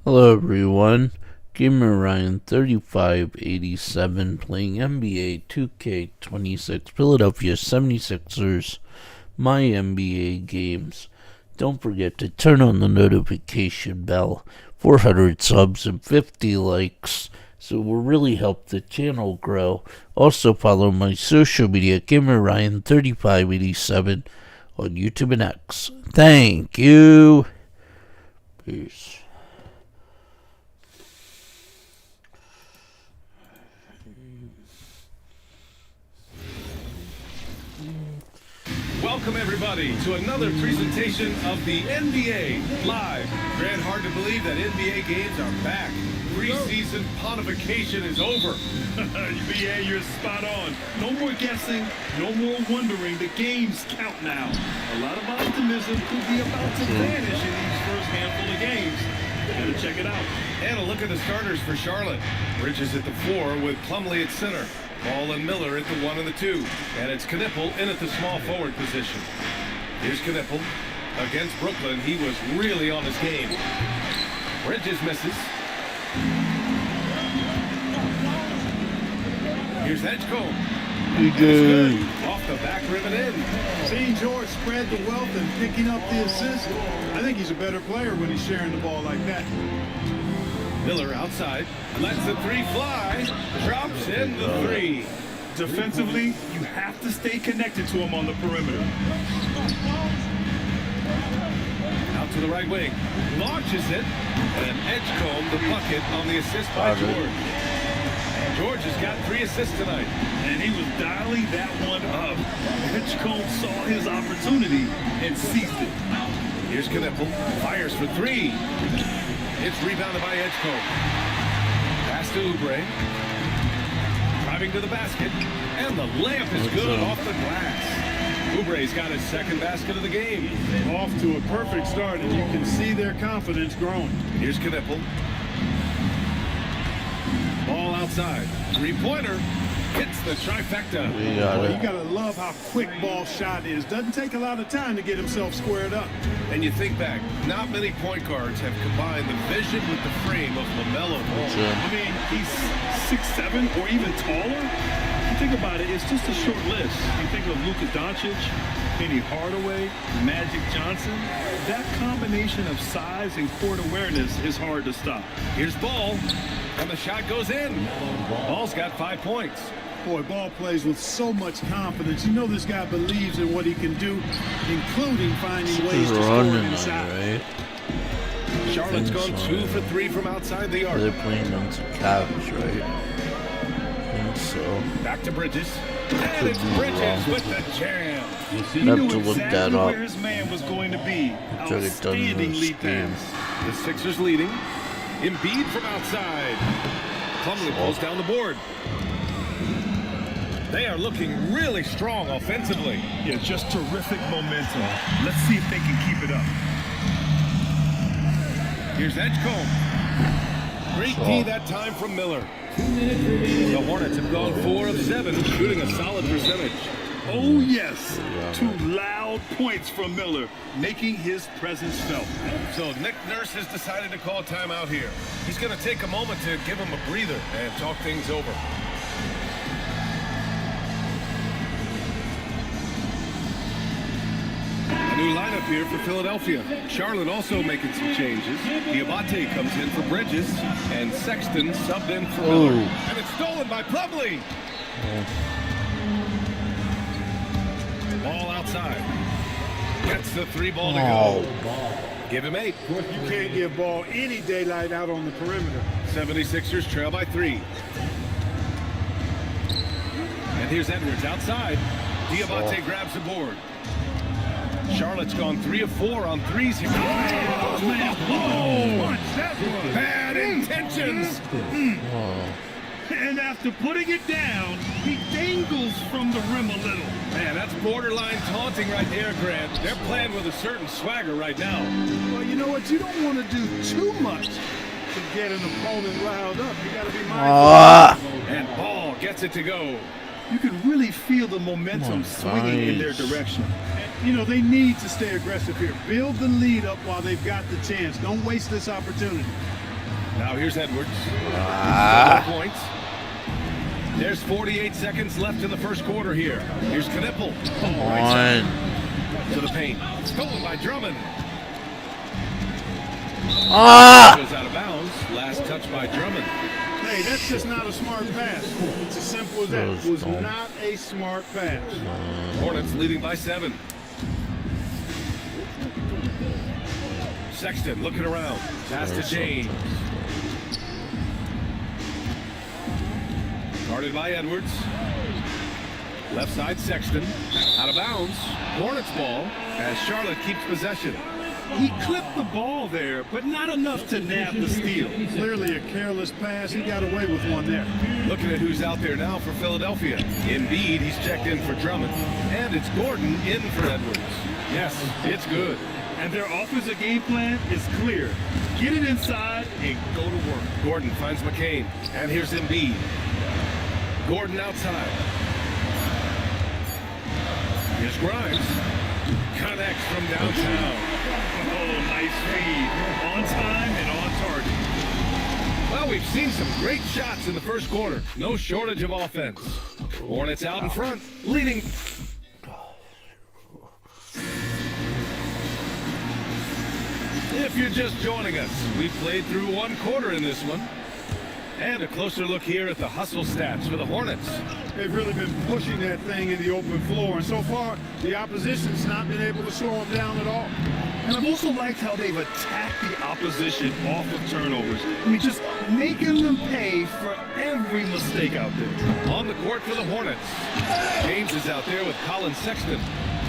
Hello everyone, Gamer Ryan 3587 playing NBA 2K26 Philadelphia 76ers, my NBA games. Don't forget to turn on the notification bell, 400 subs and 50 likes, so it will really help the channel grow. Also follow my social media, Gamer Ryan 3587 on YouTube and X. Thank you. Peace. Welcome everybody to another presentation of the NBA Live. Grant, hard to believe that NBA games are back. Preseason pontification is over. Yeah, you're spot on. No more guessing, no more wondering. The games count now. A lot of optimism could be about to vanish in these first handful of games. Gotta check it out. And a look at the starters for Charlotte. Bridges at the 4 with Plumlee at center. Ball and Miller at the 1 and the 2. And it's Knipple in at the small forward position. Here's Knipple against Brooklyn. He was really on his game. Bridges misses. Here's Edgecombe. Good. Off the back rim and in. Seeing George spread the wealth and picking up the assist, I think he's a better player when he's sharing the ball like that. Miller outside, lets the 3 fly, drops in the 3. Defensively, you have to stay connected to him on the perimeter. Out to the right wing, launches it, and Edgecombe the bucket on the assist by George. George has got 3 assists tonight. And he was dialing that one up. Edgecombe saw his opportunity and seized it. Here's Knipple, fires for 3. It's rebounded by Edgecombe. Pass to Oubre. Driving to the basket. And the layup is good off the glass. Oubre's got his second basket of the game. Off to a perfect start, and you can see their confidence growing. Here's Knipple. Ball outside. 3-pointer. Hits the trifecta. We got Boy, it. you gotta love how quick ball shot is. Doesn't take a lot of time to get himself squared up. And you think back, not many point guards have combined the vision with the frame of LaMelo Ball. I mean, he's 6'7" or even taller. You think about it, it's just a short list. You think of Luka Doncic, Penny Hardaway, Magic Johnson. That combination of size and court awareness is hard to stop. Here's Ball, and the shot goes in. Ball's got 5 points. Boy, Ball plays with so much confidence. You know this guy believes in what he can do, including finding ways to score Running inside. right? Charlotte's gone so. 2 for 3 from outside the arc. They're playing on some Cavs, right? I think so. Back to Bridges. And it's Bridges with the jam. He Have knew to look exactly that up. where his man was going to be. Try to get done in Outstanding this lead game. pass. The Sixers leading. Embiid from outside. Plumlee pulls down the board. They are looking really strong offensively. Yeah, just terrific momentum. Let's see if they can keep it up. Here's Edgecombe. Great D that time from Miller. The Hornets have gone 4 of 7, shooting a solid percentage. Oh, yes. 2 loud points from Miller, making his presence felt. So Nick Nurse has decided to call timeout here. He's going to take a moment to give him a breather and talk things over. A new lineup here for Philadelphia. Charlotte also making some changes. Diabate comes in for Bridges, and Sexton subbed in for Miller. And it's stolen by Plumlee. Ball outside. Gets the 3 ball to go. Give him 8. You can't give Ball any daylight out on the perimeter. 76ers trail by 3. And here's Edwards outside. Diabate grabs the board. Charlotte's gone 3 of 4 on 3s here. Oh, man. Oh, watch that one. Bad intentions. And after putting it down, he dangles from the rim a little. Man, that's borderline taunting right there, Grant. They're playing with a certain swagger right now. Well, you know what? You don't want to do too much to get an opponent riled up. You got to be mindful. And Ball gets it to go. You can really feel the momentum swinging in their direction. You know, they need to stay aggressive here. Build the lead up while they've got the chance. Don't waste this opportunity. Now here's Edwards. 4 points. There's 48 seconds left in the first quarter here. Here's Knipple. Come Right on. side to the paint. Stolen by Drummond. Ah! Goes out of bounds. Last touch by Drummond. Hey, that's just not a smart pass. It's as simple as that. It was not a smart pass. Hornets leading by 7. Sexton looking around. Pass to James. Guarded by Edwards. Left side Sexton. Out of bounds. Hornets ball as Charlotte keeps possession. He clipped the ball there, but not enough to nab the steal. Clearly a careless pass. He got away with one there. Looking at who's out there now for Philadelphia. Embiid, he's checked in for Drummond. And it's Gordon in for Edwards. Yes, it's good. And their offensive game plan is clear. Get it inside and go to work. Gordon finds McCain. And here's Embiid. Gordon outside. Here's Grimes. Connects from downtown. Oh, nice feed. On time and on target. Well, we've seen some great shots in the first quarter. No shortage of offense. Hornets out in front, leading. If you're just joining us, we played through 1 quarter in this one. And a closer look here at the hustle stats for the Hornets. They've really been pushing that thing in the open floor, and so far, the opposition's not been able to slow them down at all. And I've also liked how they've attacked the opposition off of turnovers. I mean, just making them pay for every mistake out there. On the court for the Hornets. James is out there with Colin Sexton.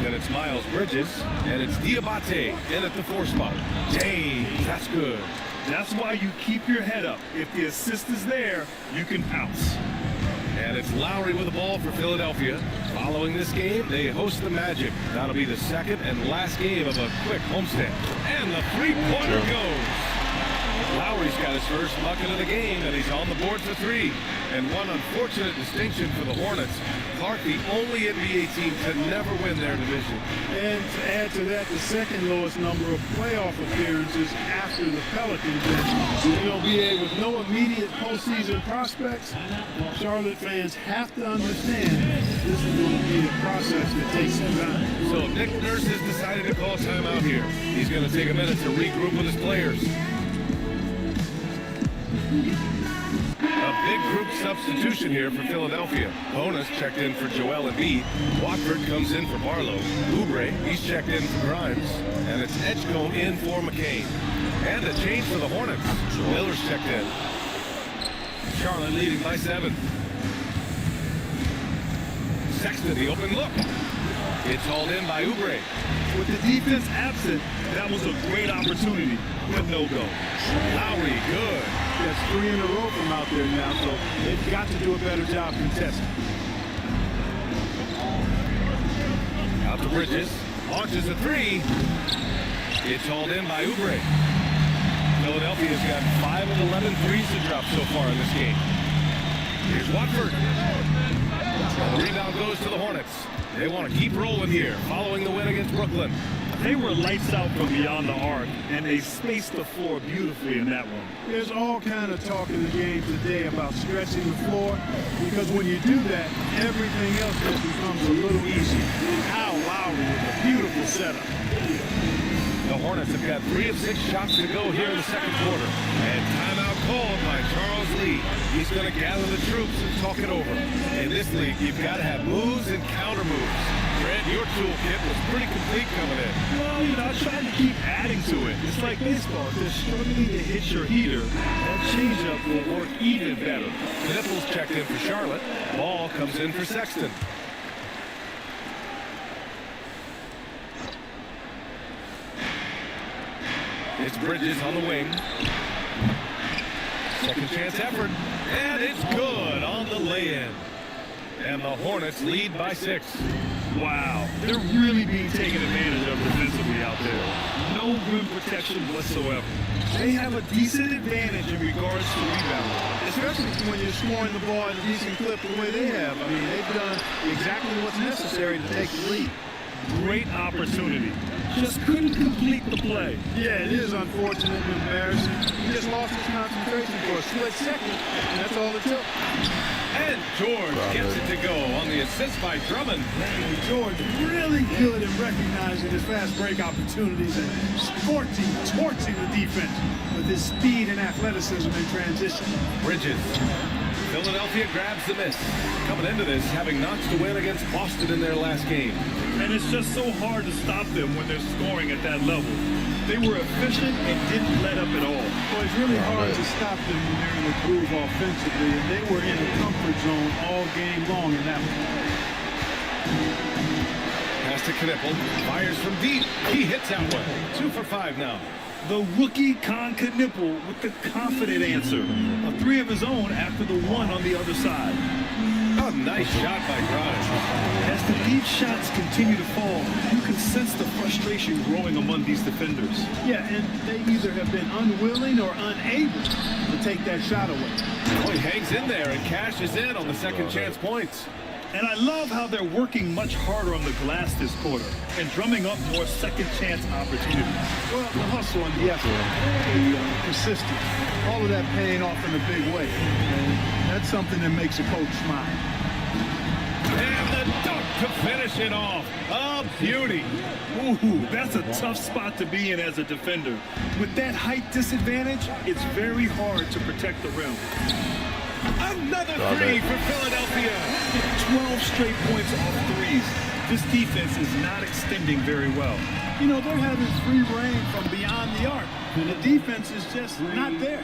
Then it's Miles Bridges, and it's Diabate in at the 4 spot. James, that's good. That's why you keep your head up. If the assist is there, you can pounce. And it's Lowry with the ball for Philadelphia. Following this game, they host the Magic. That'll be the second and last game of a quick homestand. And the three-pointer goes. Lowry's got his first bucket of the game, and he's on the board for 3. And one unfortunate distinction for the Hornets. Clark, the only NBA team to never win their division. And to add to that, the second lowest number of playoff appearances after the Pelicans. And, BA with no immediate postseason prospects, Charlotte fans have to understand this is going to be a process that takes some time. So Nick Nurse has decided to call timeout here. He's going to take a minute to regroup with his players. A big group substitution here for Philadelphia. Bonus checked in for Joel Embiid. Watford comes in for Barlow. Oubre, he's checked in for Grimes. And it's Edgecombe in for McCain. And a change for the Hornets. Miller's checked in. Charlotte leading by 7. Sexton, the open look. It's hauled in by Oubre. With the defense absent, that was a great opportunity, but no go. Lowry, good. That's 3 in a row from out there now, so they've got to do a better job contesting. Out to Bridges. Launches a 3. It's hauled in by Oubre. Philadelphia's got 5 of 11 threes to drop so far in this game. Here's Watford. The rebound goes to the Hornets. They want to keep rolling here, following the win against Brooklyn. They were lights out from beyond the arc, and they spaced the floor beautifully in that one. There's all kind of talk in the game today about stretching the floor, because when you do that, everything else just becomes a little easier. Kyle Lowry with a beautiful setup. The Hornets have got 3 of 6 shots to go here in the second quarter. And timeout called by Charles Lee. He's going to gather the troops and talk it over. In this league, you've got to have moves and counter moves. Fred, your toolkit was pretty complete coming in. Well, I tried to keep adding to it. It's like baseball. If they're struggling to hit your heater, that changeup will work even better. Nipples checked in for Charlotte. Ball comes in for Sexton. It's Bridges on the wing. Second chance effort. And it's good on the lay-in. And the Hornets lead by 6. Wow, they're really being taken advantage of defensively out there. No rim protection whatsoever. They have a decent advantage in regards to rebounding. Especially when you're scoring the ball at a decent clip the way they have. I mean, they've done exactly what's necessary to take the lead. Great opportunity. just couldn't complete the play. Yeah, it is unfortunate and embarrassing. He just lost his concentration for a split second, and that's all it took. And George gets it to go on the assist by Drummond. George really good at recognizing his fast break opportunities and torching the defense with his speed and athleticism in transition. Bridges. Philadelphia grabs the miss. Coming into this, having notched a win against Boston in their last game. And it's just so hard to stop them when they're scoring at that level. They were efficient and didn't let up at all. Well, it's really hard to stop them when they're in the groove offensively, and they were in the comfort zone all game long in that one. Pass to Knippel. Fires from deep. He hits that one. 2 for 5 now. The rookie Con Knippel with the confident answer. A 3 of his own after the 1 on the other side. Oh, nice shot by Grimes. As the deep shots continue to fall, you can sense the frustration growing among these defenders. Yeah, and they either have been unwilling or unable to take that shot away. Oh, he hangs in there and cashes in on the second chance points. And I love how they're working much harder on the glass this quarter and drumming up more second chance opportunities. Well, the hustle and the effort, the persistence, all of that paying off in a big way. And that's something that makes a coach smile. And the dunk to finish it off. A beauty. Ooh, that's a tough spot to be in as a defender. With that height disadvantage, it's very hard to protect the rim. Another 3 for Philadelphia. 12 straight points off threes. This defense is not extending very well. You know, they're having free reign from beyond the arc, and the defense is just not there.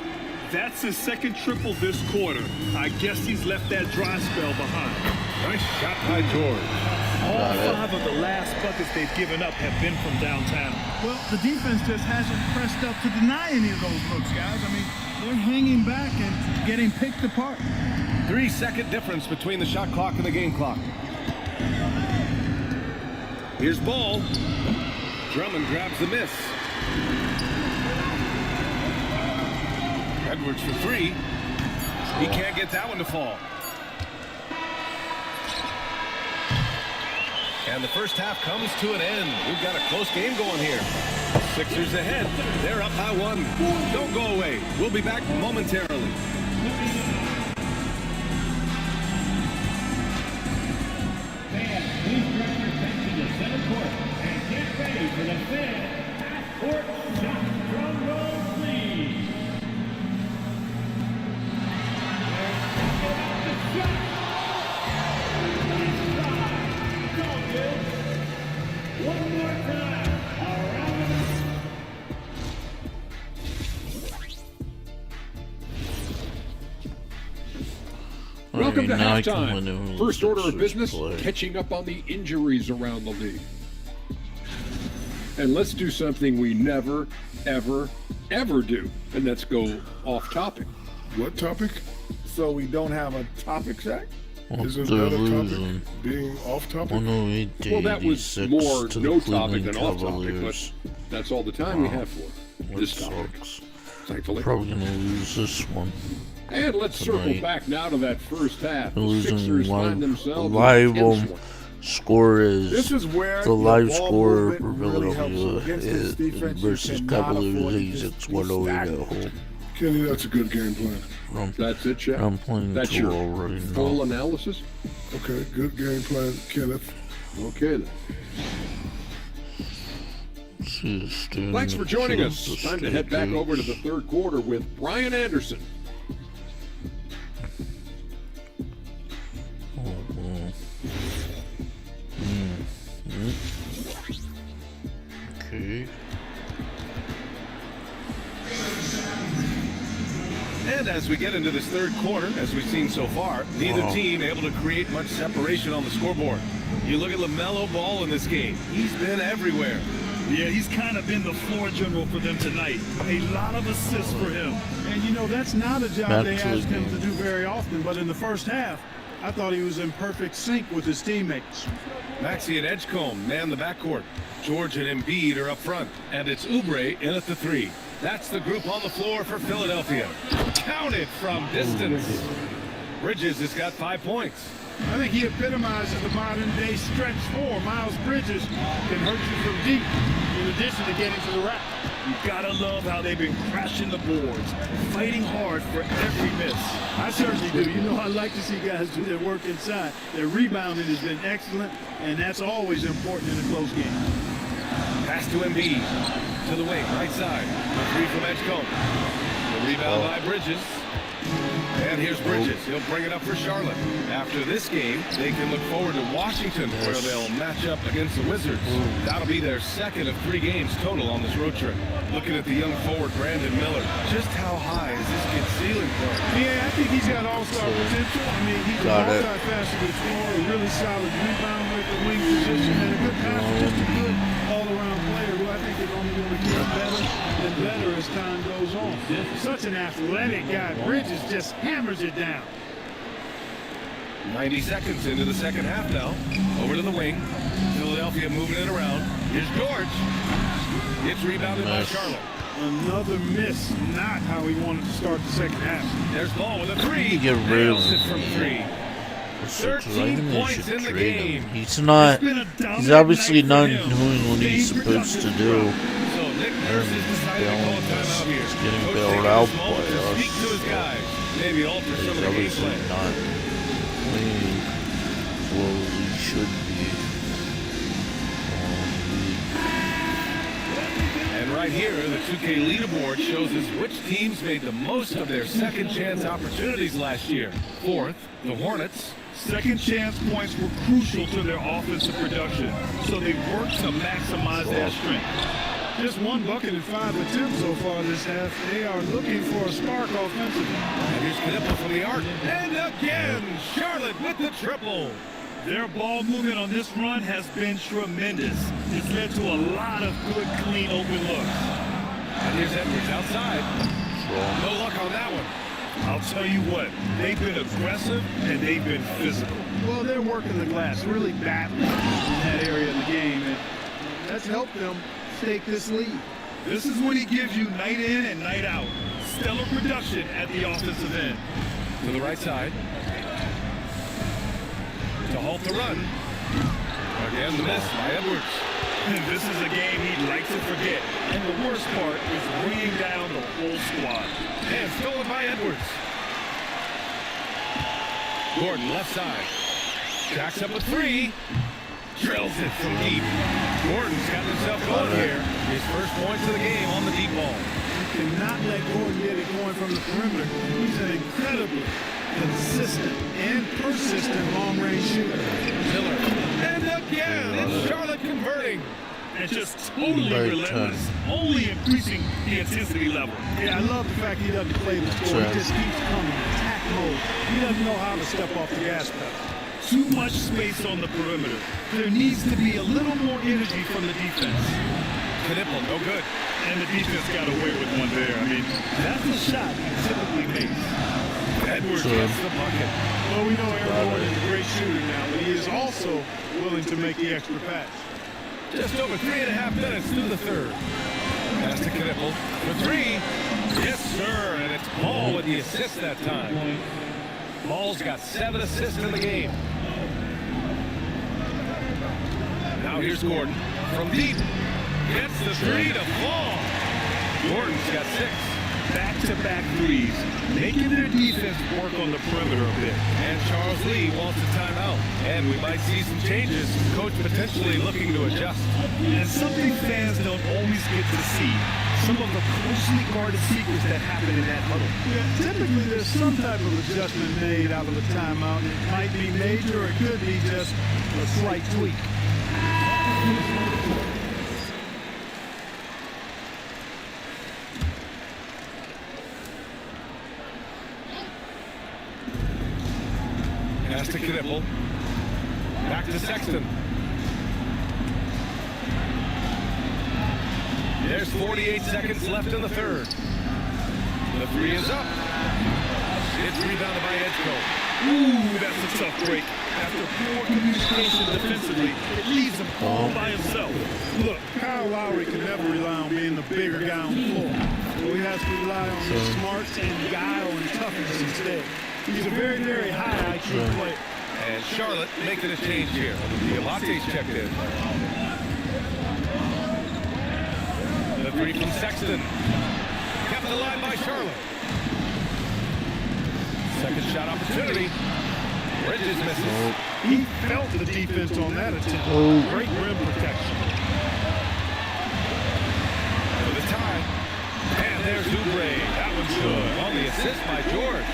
That's his second triple this quarter. I guess he's left that dry spell behind. Nice shot by George. All 5 of the last buckets they've given up have been from downtown. Well, the defense just hasn't pressed up to deny any of those looks, guys. I mean, they're hanging back and getting picked apart. 3-second difference between the shot clock and the game clock. Here's Ball. Drummond grabs the miss. Edwards for 3. He can't get that one to fall. And the first half comes to an end. We've got a close game going here. Sixers ahead. They're up by 1. Don't go away. We'll be back momentarily. Fans, please direct your attention to center court and get ready for the 5th half-court shot. Drum roll, please. One more time. Welcome to Alright, now I can halftime. win it. First order of business, Play. catching up on the injuries around the league. And let's do something we never, ever, ever do, and that's go off topic. What topic? So we don't have a topic, Zach? Isn't They're that a losing. topic? Being off topic? 108 to Well, that was 86 more to no the topic Cleveland than off topic, Cavaliers. but that's all the time we have for Which this topic, sucks. thankfully. Probably gonna lose this one. And let's circle Tonight. back now to that first half. They're The losing Sixers live. find themselves in a Live tense one. score is This is where the your live ball score movement for really helps you. Philadelphia Against this defense, you versus cannot Cavaliers afford to 86 just be 108 at stagnant. home. Kenny, that's a good game plan. That's it, Chad. I'm playing That's too your low right full now. analysis? Okay, good game plan, Kenneth. Okay, then. Thanks for joining us. Time to head back over to the third quarter with Brian Anderson. Okay. And as we get into this third quarter, as we've seen so far, neither team able to create much separation on the scoreboard. You look at LaMelo Ball in this game. He's been everywhere. Yeah, he's kind of been the floor general for them tonight. A lot of assists for him. And you know, that's not a job Back they to the ask him game. to do very often, but in the first half, I thought he was in perfect sync with his teammates. Maxey and Edgecombe man the backcourt. George and Embiid are up front. And it's Oubre in at the 3. That's the group on the floor for Philadelphia. Counted from distance. Bridges has got 5 points. I think he epitomizes the modern-day stretch four. Miles Bridges can hurt you from deep, in addition to getting to the rack. You gotta love how they've been crashing the boards, fighting hard for every miss. I certainly do. You know, I like to see guys do their work inside. Their rebounding has been excellent, and that's always important in a close game. Pass to Embiid. To the wing, right side. A three from Edgecombe. The rebound by Bridges. And here's Bridges. He'll bring it up for Charlotte. After this game, they can look forward to Washington, where they'll match up against the Wizards. That'll be their second of 3 games total on this road trip. Looking at the young forward, Brandon Miller. Just how high is this kid's ceiling for him? Yeah, I think he's got all-star potential. I mean, he's a multifaceted scorer, a really solid rebounder at the wing position, and a good passer, just a good all-around player who I think is only going to get better and better as time goes on. Such an athletic guy. Bridges just hammers it down. 90 seconds into the second half now. Over to the wing. Philadelphia moving it around. Here's George. It's rebounded by Charlotte. Another miss. Not how he wanted to start the second half. There's Ball with a three. Get rid of Nails it from 3. I 13 think they points should in the trade game. him. He's not. He's obviously not doing what he's supposed to do. So Nick Nurse has decided to call a timeout here. He's getting Coach bailed taking out this by moment to us. speak to his guys. Maybe alter some He's of the game obviously plan. not playing well he should be. And right here, the 2K leaderboard shows us which teams made the most of their second chance opportunities last year. 4th, the Hornets. Second chance points were crucial to their offensive production, so they worked to maximize their strength. Just 1 bucket and 5 attempts so far this half. They are looking for a spark offensively. And here's Knipple from the arc. And again, Charlotte with the triple. Their ball movement on this run has been tremendous. It's led to a lot of good, clean, open looks. And here's Edwards outside. No luck on that one. I'll tell you what, they've been aggressive and they've been physical. Well, they're working the glass really badly in that area of the game, and that's helped them stake this lead. This is when he gives you night in and night out. Stellar production at the offensive end. To the right side. To halt the run. Again, the miss by Edwards. And this is a game he'd like to forget. And the worst part is bringing down the whole squad. And stolen by Edwards. Gordon left side. Jacks up a 3. Drills it from deep. Gordon's got himself going here. His first points of the game on the deep ball. You cannot let Gordon get it going from the perimeter. He's an incredibly consistent and persistent long-range shooter. Miller. And again, it's Charlotte converting. And just totally relentless, only increasing the intensity level. Yeah, I love the fact he doesn't play the score. He just keeps coming, attack mode. He doesn't know how to step off the gas pedal. Too much space on the perimeter. There needs to be a little more energy from the defense. Knipple, no good. And the defense got away with one there. I mean, that's the shot he typically makes. Edwards gets the bucket. Well, we know Aaron Gordon is a great shooter now, but he is also willing to make the extra pass. Just over 3.5 minutes through the third. Pass to Knipple for 3. Yes, sir. And it's Ball with the assist that time. Ball's got 7 assists in the game. Now here's Gordon from deep. Gets the 3 to fall. Gordon's got 6. Back-to-back threes, making their defense work on the perimeter a bit. And Charles Lee wants a timeout. And we might see some changes. Coach potentially looking to adjust. And something fans don't always get to see. Some of the closely guarded secrets that happen in that huddle. Yeah, typically there's some type of adjustment made out of a timeout. It might be major or it could be just a slight tweak. Pass to Knipple. Back to Sexton. There's 48 seconds left in the third. The 3 is up. It's rebounded by Edgecombe. Ooh, that's a tough break. After poor communication defensively, it leaves him all by himself. Look, Kyle Lowry can never rely on being the bigger guy on the floor. So he has to rely on smarts and guile and toughness instead. He's a very, very high IQ player. And Charlotte making a change here. Diabate's checked in. The three from Sexton. Kept alive by Charlotte. Second shot opportunity. Bridges misses. He felt the defense on that attempt. Great rim protection. For the tie. And there's Oubre. That one's good. On the assist by George.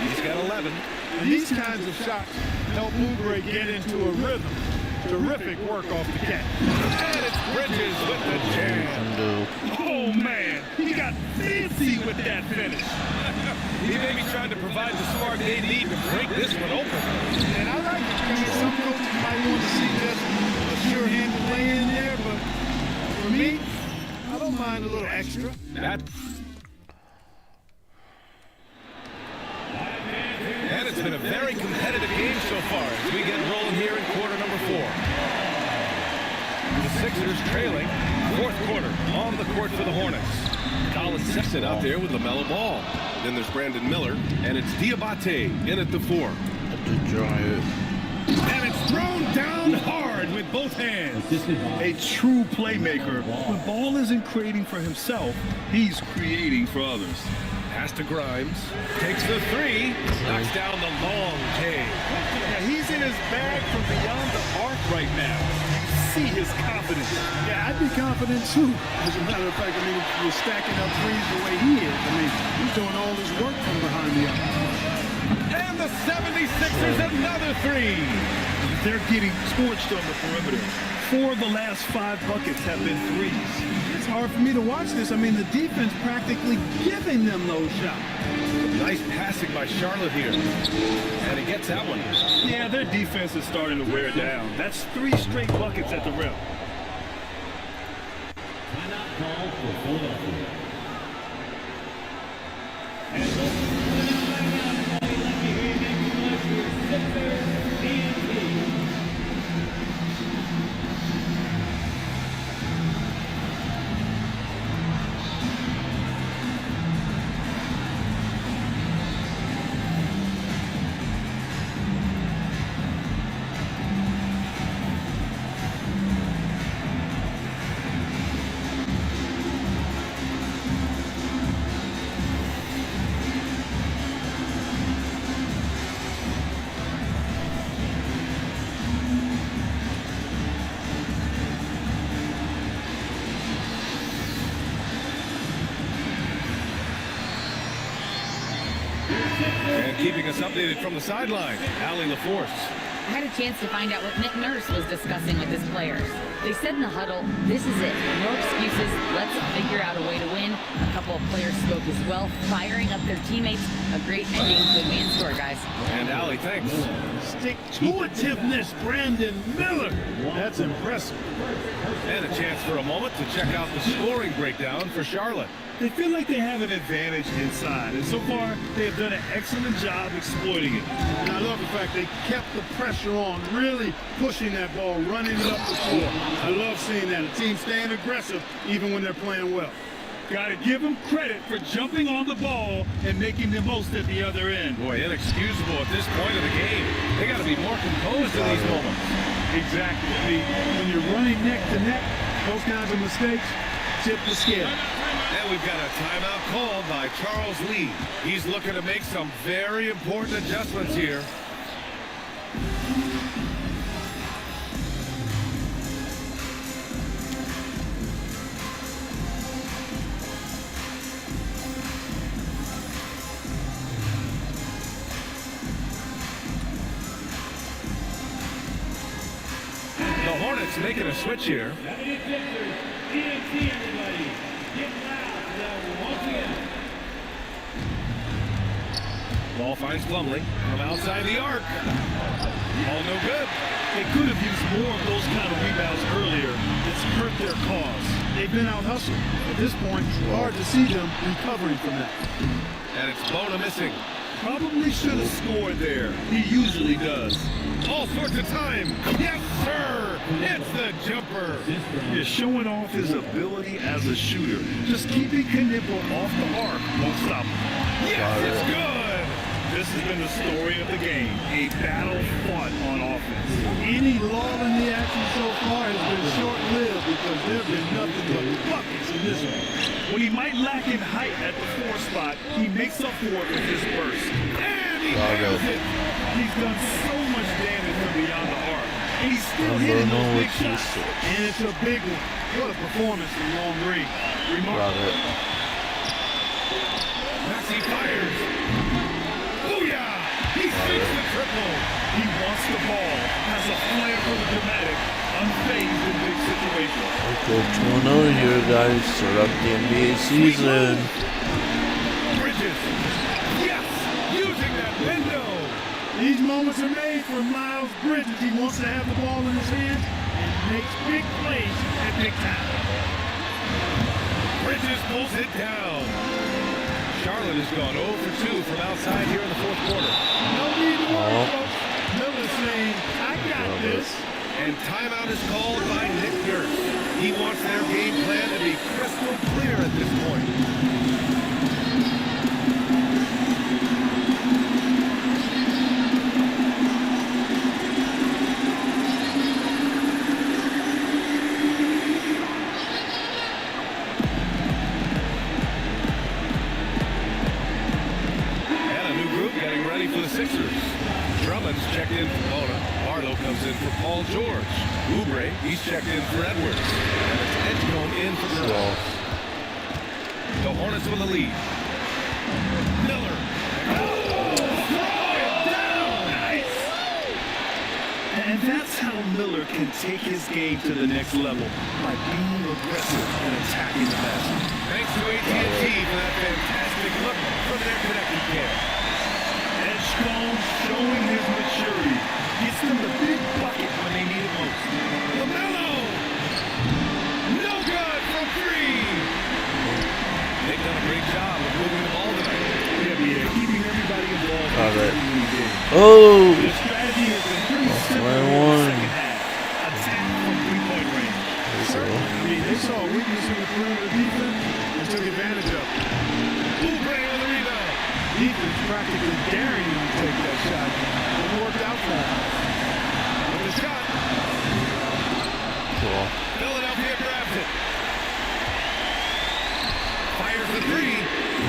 He's got 11. And these kinds of shots help Oubre get into a rhythm. Terrific work off the catch. And it's Bridges with the jam. Oh, man. He got fancy with that finish. He may be trying to provide the spark they need to break this one open. And I like it. I mean, some coaches might want to see just a sure-handed lay in there, but for me, I don't mind a little extra. And it's been a very competitive game so far as we get rolling here in quarter number 4. The Sixers trailing. Fourth quarter on the court for the Hornets. Colin Sexton out there with LaMelo Ball. Then there's Brandon Miller, and it's Diabate in at the 4. And it's thrown down hard with both hands. A true playmaker. When Ball isn't creating for himself, he's creating for others. Pass to Grimes. Takes the 3. Knocks down the long K. Yeah, he's in his bag from beyond the arc right now. You see his confidence. Yeah, I'd be confident too. As a matter of fact, I mean, if you're stacking up threes the way he is, I mean, he's doing all his work from behind the arc. And the 76ers another 3. They're getting torched on the perimeter. 4 of the last 5 buckets have been threes. It's hard for me to watch this. I mean, the defense practically giving them those shots. Nice passing by Charlotte here. And he gets that one. Yeah, their defense is starting to wear down. That's 3 straight buckets at the rim. Timeout call for Philadelphia. And keeping us updated from the sideline, Allie LaForce. I had a chance to find out what Nick Nurse was discussing with his players. They said in the huddle, this is it. No excuses. Let's figure out a way to win. A couple of players spoke as well, firing up their teammates. A great ending to the man score, guys. And Allie, thanks. Stick-to-itiveness, Brandon Miller. That's impressive. And a chance for a moment to check out the scoring breakdown for Charlotte. They feel like they have an advantage inside, and so far they have done an excellent job exploiting it. And I love the fact they kept the pressure on, really pushing that ball, running it up the floor. I love seeing that. A team staying aggressive even when they're playing well. Got to give them credit for jumping on the ball and making the most at the other end. Boy, inexcusable at this point of the game. They got to be more composed in these moments. Exactly. I mean, when you're running neck to neck, those kinds of mistakes tip the scale. And we've got a timeout called by Charles Lee. He's looking to make some very important adjustments here. The Hornets making a switch here. Ball finds Plumlee from outside the arc. All no good. They could have used more of those kind of rebounds earlier. It's hurt their cause. They've been out hustled. At this point, it's hard to see them recovering from that. And it's Bona missing. Probably should have scored there. He usually does. All sorts of time. Yes, sir. It's the jumper. He's showing off his ability as a shooter. Just keeping Knipple off the arc won't stop him. Yes, it's good. this has been the story of the game. A battle fought on offense. Any lull in the action so far has been short-lived because there have been nothing but buckets in this one. When he might lack in height at the 4 spot, he makes up for it with his burst. And he nails it. He's done so much damage from beyond the arc. And he's still Number hitting those no big shots. And it's a big one. What a performance from long range. Robert. Maxey fires. Booyah! He sinks the triple. He wants the ball, has a flair for the dramatic, unfazed in big situations. Okay, 2-0 here, guys. Start up the NBA season. Bridges. Yes! Using that window. These moments are made for Miles Bridges. He wants to have the ball in his hands and makes big plays at big time. Bridges pulls it down. Charlotte has gone 0 for 2 from outside here in the fourth quarter. No need to worry, folks. Miller's saying, I got this. And timeout is called by Nick Nurse. He wants their game plan to be crystal clear at this point. And a new group getting ready for the Sixers. Drummond's checked in for Mona. Barlow comes in for Paul George. Oubre, he's checked in for Edwards. And it's Edgecombe in for Burrow. The Hornets with the lead. Miller. Oh, throw it down. Nice. And that's how Miller can take his game to the next level, by being aggressive and attacking the basket. Thanks to AT&T for that fantastic look from their connected camp. Edgecombe showing his maturity. Gets them the big bucket when they need it most. LaMelo. No good from 3. They've done a great job of moving the ball tonight. Yeah, keeping everybody involved. Got it. in the game. Oh! The strategy has been pretty simple in the one. second half. Attack from 3-point range. I mean, they saw a weakness in the perimeter defense and took advantage of it. Oubre with the rebound. Defense practically daring him to take that shot. It worked out for him. With the shot. Cool. Philadelphia grabs it. Fires the 3.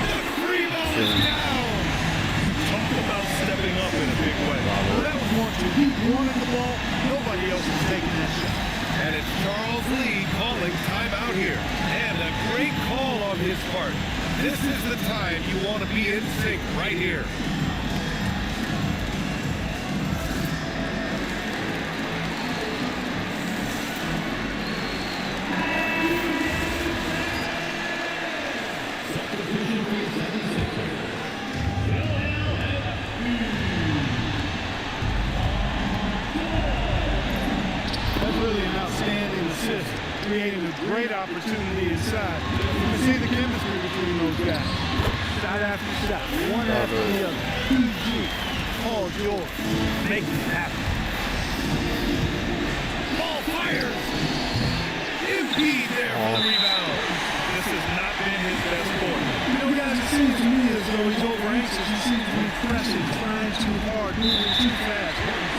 The 3 ball is down. Talk about stepping up in a big way. Well, that was one too. He wanted the ball. Nobody else was taking that shot. And it's Charles Lee calling timeout here. And a great call on his part. This is the time you want to be in sync right here. That's really an outstanding assist, creating a great opportunity inside. You can see the chemistry between those guys. Shot after shot, one after the other. PG, Paul George, make it happen. Ball fires. Embiid there for the rebound. This has not been his best quarter. You know, guys, it seems to me as though he's over anxious. He seems to be pressing, trying too hard, moving too fast.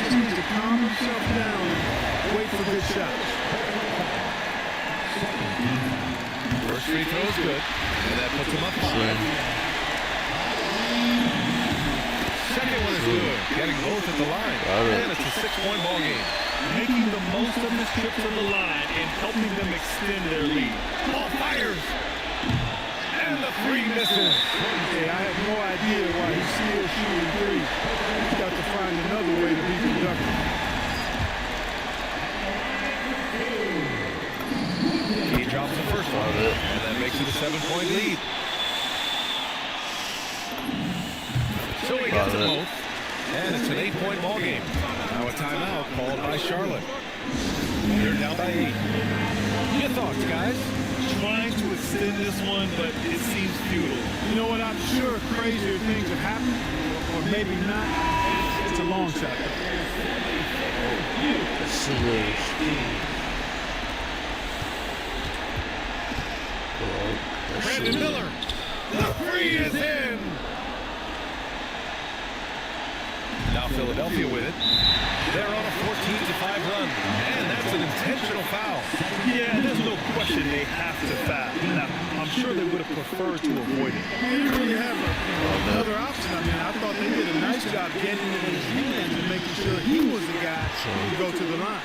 He needs to calm himself down and wait for good shots. First free throw is good. And that puts him up 5. Second one is good. Getting both at the line. And it's a 6-point ball game. Making the most of his trip to the line and helping them extend their lead. Ball fires. And the 3 misses. Hey, I have no idea why he's still shooting threes. He's got to find another way to be productive. He drops the first one. And that makes it a 7-point lead. So he gets them both. And it's an 8-point ball game. Now a timeout called by Charlotte. They're down by 8. Your thoughts, guys? Trying to extend this one, but it seems futile. You know what? I'm sure crazier things have happened, or maybe not. It's a long shot. Brandon Miller. The 3 is in. Now Philadelphia with it. They're on a 14-5 run. And that's an intentional foul. Yeah, there's no question they have to foul. Now, I'm sure they would have preferred to avoid it. They didn't really have another option. I mean, I thought they did a nice job getting it in his hands and making sure he was the guy to go to the line.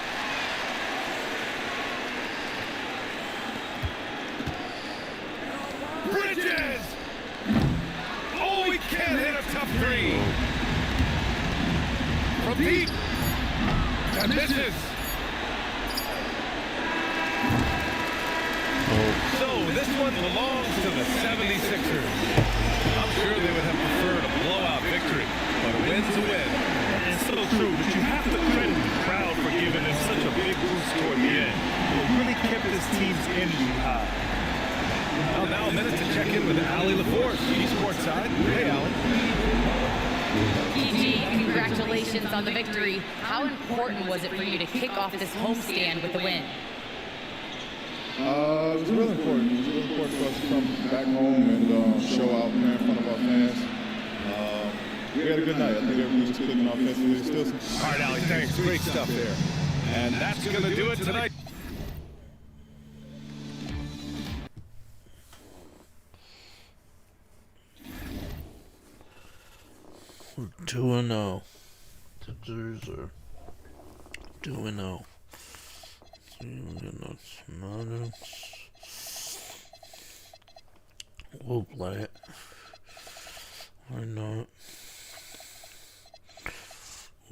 Bridges! Oh, he can't hit a tough three. From deep. And misses. So this one belongs to the 76ers. I'm sure they would have preferred a blowout victory, but a win's a win. It's so true, but you have to credit the crowd for giving them such a big boost toward the end. It really kept this team's energy high. Well, now a minute to check in with Allie LaForce. She's courtside. Hey, Allie. PG, congratulations on the victory. How important was it for you to kick off this homestand with the win? It was really important. It was really important for us to come back home and show out in front of our fans. We had a good night. I think everyone was clicking offensively. Still some... All right, Allie, thanks. Great stuff there. And that's going to do it tonight. We're 2-0. Sixers are 2-0. We'll play it. Why not?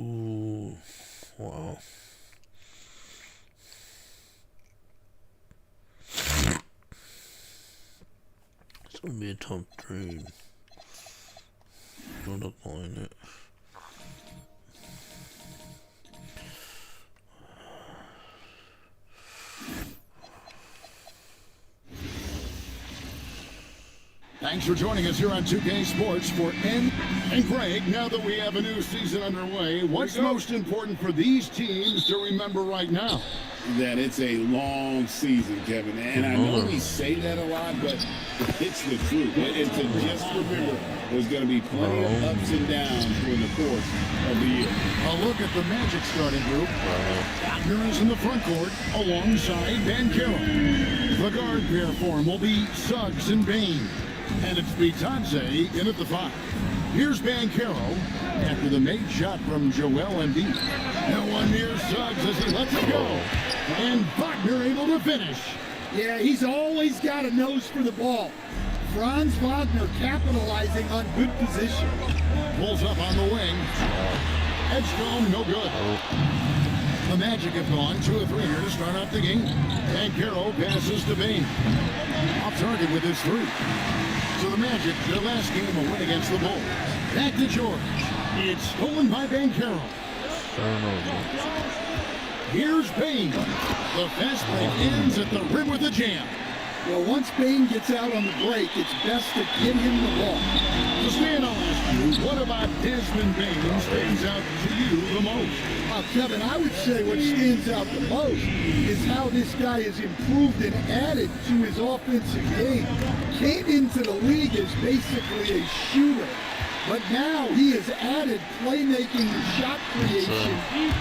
Ooh, wow. It's gonna be a tough trade. Don't look on it. Thanks for joining us here on 2K Sports for N and Greg. Now that we have a new season underway, what's most important for these teams to remember right now? That it's a long season, Kevin. And I know we say that a lot, but it's the truth. And to just remember, there's going to be plenty of ups and downs during the course of the year. A look at the Magic starting group. Wagner is in the front court alongside Banchero. The guard pair for him will be Suggs and Bain. And it's Bitadze in at the 5. Here's Banchero after the made shot from Joel Embiid. No one near Suggs as he lets it go. And Wagner able to finish. Yeah, he's always got a nose for the ball. Franz Wagner capitalizing on good position. Pulls up on the wing. Edgecombe, no good. The Magic have gone 2 of 3 here to start out the game. Banchero passes to Bain. Off target with his 3. So the Magic, their last game, a win against the Bulls. Back to George. It's stolen by Banchero. Here's Bain. The fast break ends at the rim with a jam. Well, once Bain gets out on the break, it's best to get him the ball. To stand on this, what about Desmond Bain stands out to you the most? Kevin, I would say what stands out the most is how this guy has improved and added to his offensive game. Came into the league as basically a shooter, but now he has added playmaking and shot creation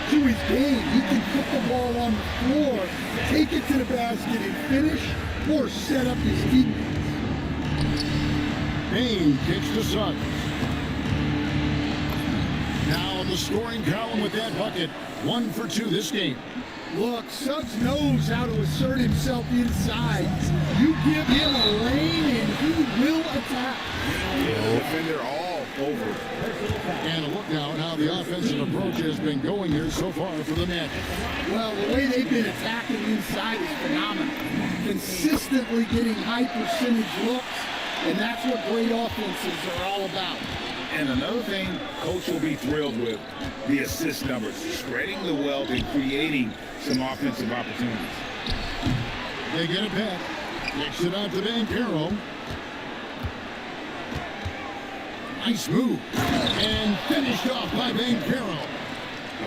to his game. He can put the ball on the floor, take it to the basket and finish, or set up his teammates. Bain kicks to Suggs. Now in the scoring column with that bucket, 1 for 2 this game. Look, Suggs knows how to assert himself inside. You give him a lane and he will attack. Defender all over. And a look now at how the offensive approach has been going here so far for the Magic. Well, the way they've been attacking inside is phenomenal. Consistently getting high percentage looks, and that's what great offenses are all about. And another thing Coach will be thrilled with, the assist numbers, spreading the wealth and creating some offensive opportunities. They get it back. Kicks it out to Banchero. Nice move. And finished off by Banchero.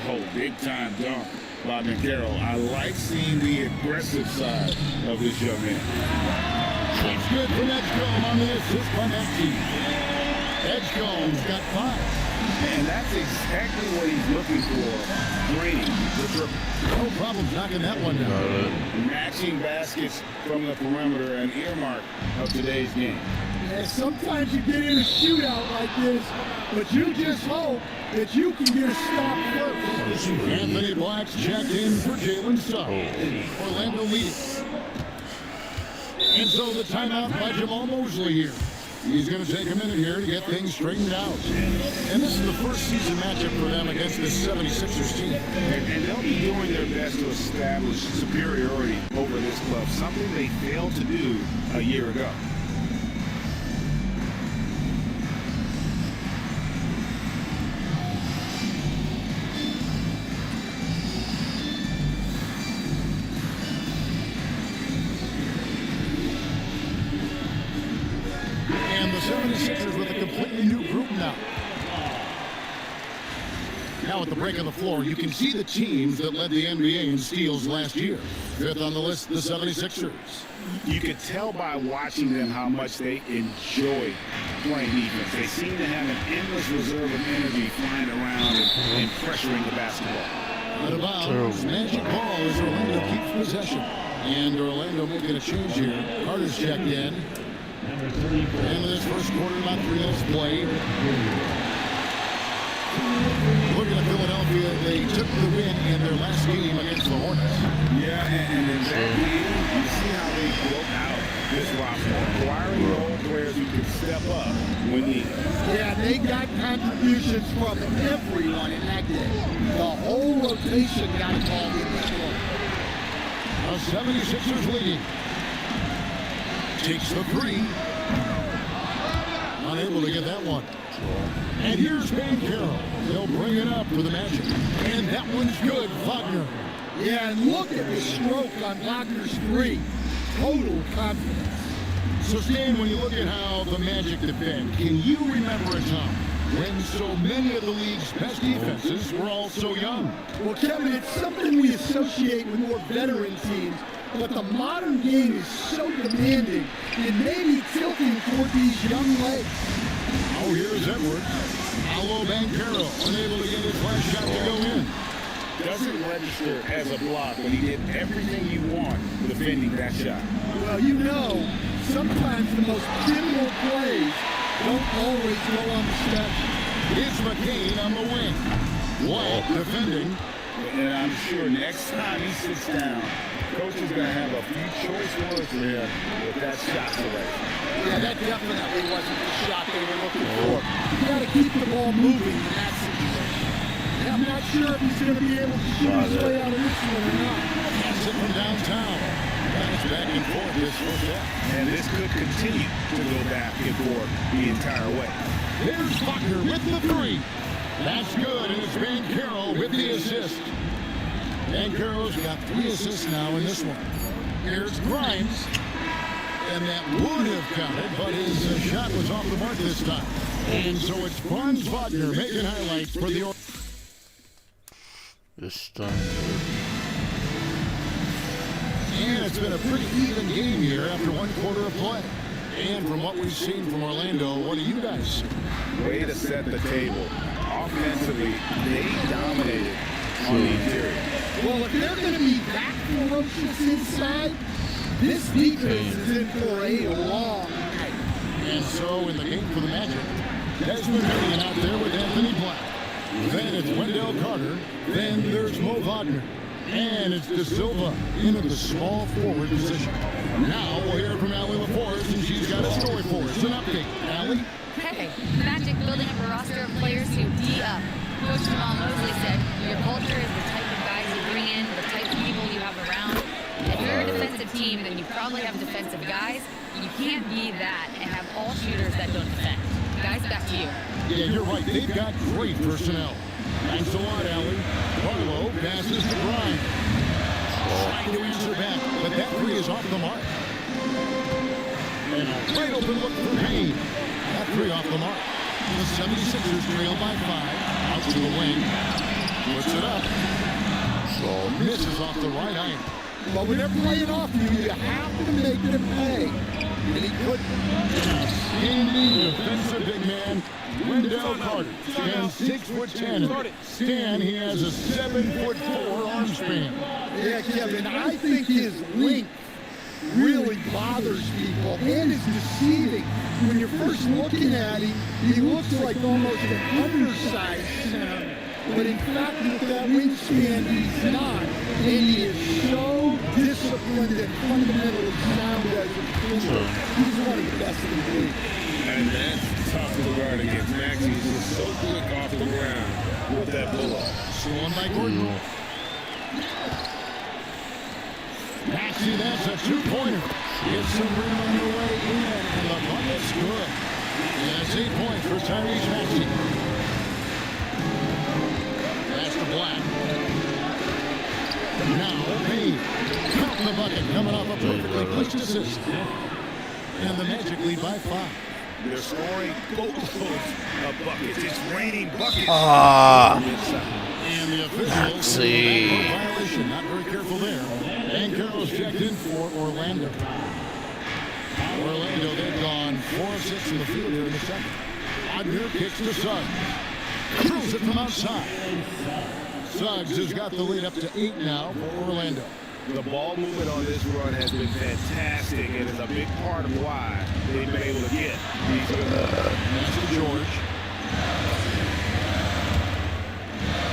Oh, big time dunk by Banchero. I like seeing the aggressive side of this young man. It's good for Edgecombe on the assist by that team. Edgecombe's got 5. And that's exactly what he's looking for, draining the triple. No problem knocking that one down. Matching baskets from the perimeter, an earmark of today's game. Yeah, sometimes you get in a shootout like this, but you just hope that you can get a stop first. Anthony Black's checked in for Jalen Suggs. Orlando leading. And so the timeout by Jamal Mosley here. He's going to take a minute here to get things straightened out. And this is the first season matchup for them against this 76ers team. And they'll be doing their best to establish superiority over this club, something they failed to do a year ago. And the 76ers with a completely new group now. Now at the break of the floor, you can see the teams that led the NBA in steals last year. 5th on the list, the 76ers. You could tell by watching them how much they enjoy playing defense. They seem to have an endless reserve of energy flying around and pressuring the basketball. Out of bounds, magic ball as Orlando keeps possession. And Orlando making a change here. Carter's checked in. And this first quarter, about 3 minutes played. Looking at Philadelphia, they took the win in their last game against the Hornets. Yeah, and in that game, you see how they built out this roster, acquiring role players who can step up when needed. Yeah, they got contributions from everyone in that game. The whole rotation got involved in this one. The 76ers leading. Takes the 3. Unable to get that one. And here's Van Carroll. They'll bring it up for the Magic. And that one's good, Wagner. Yeah, and look at the stroke on Wagner's 3. Total confidence. So, Stan, when you look at how the Magic defend, can you remember a time when so many of the league's best defenses were all so young? Well, Kevin, it's something we associate with more veteran teams, but the modern game is so demanding, it may be tilting toward these young legs. Oh, here's Edwards. Paolo Banchero, unable to get his last shot to go in. Doesn't register as a block when he did everything you want defending that shot. Well, you know, sometimes the most pivotal plays don't always go on the step. It's McCain on the wing. White defending. And I'm sure next time he sits down, Coach is going to have a few choice words for him with that shot selection. Yeah, that definitely wasn't the shot they were looking for. You got to keep the ball moving in that situation. And I'm not sure if he's going to be able to shoot his way out of this one or not. That's it from downtown. That's back and forth this first half. And this could continue to go back and forth the entire way. Here's Wagner with the 3. That's good, and it's Van Carroll with the assist. Van Carroll's got 3 assists now in this one. Here's Grimes. And that would have counted, but his shot was off the mark this time. And so it's Franz Wagner making highlights for the... This time. And it's been a pretty even game here after 1 quarter of play. And from what we've seen from Orlando, what do you guys see? Way to set the table. Offensively, they dominated on the interior. Well, if they're going to be that ferocious inside, this defense is in for a long night. And so in the game for the Magic, Desmond Million out there with Anthony Black. Then it's Wendell Carter. Then there's Mo Wagner. And it's De Silva into the small forward position. Now we'll hear from Allie LaForce, and she's got a story for us. An update. Allie? Hey, Magic building up a roster of players who D up. Coach Jamal Mosley said, your culture is the type of guys you bring in, the type of people you have around. If you're a defensive team, then you probably have defensive guys. You can't be that and have all shooters that don't defend. Guys, back to you. Yeah, you're right. They've got great personnel. Thanks a lot, Allie. Barlow passes to Grimes. Trying to answer back, but that 3 is off the mark. And a wide open look for Payne. That 3 off the mark. The 76ers trail by 5. Out to the wing. Puts it up. So misses off the right iron. But when they're playing off you have to make them pay. And he couldn't. Standing defensive big man, Wendell Carter. Stands 6'10". Stan, he has a 7'4" arm span. Yeah, Kevin, I think his length really bothers people and is deceiving. When you're first looking at him, he looks like almost an undersized center. But in fact, with that wingspan, he's not. And he is so disciplined and fundamentally sound as a player. He's one of the best in the league. And that's tough to guard against. Maxey is just so quick off the ground with that pull-up. Stolen by Gordon. Maxey, that's a two-pointer. Gets some room on the way in, and the bucket's good. That's 8 points for Tyrese Maxey. That's the Black. Now, Payne. Count the bucket, coming off a perfectly pushed assist. And the Magic lead by 5. They're scoring boatloads of buckets. It's raining buckets. And the officials violation, not very careful there. And Carroll's checked in for Orlando. Orlando, they've gone 4 of 6 in the field here in the second. Wagner kicks to Suggs. Throws it from outside. Suggs has got the lead up to 8 now for Orlando. The ball movement on this run has been fantastic and is a big part of why they've been able to get these good runs. That's to George.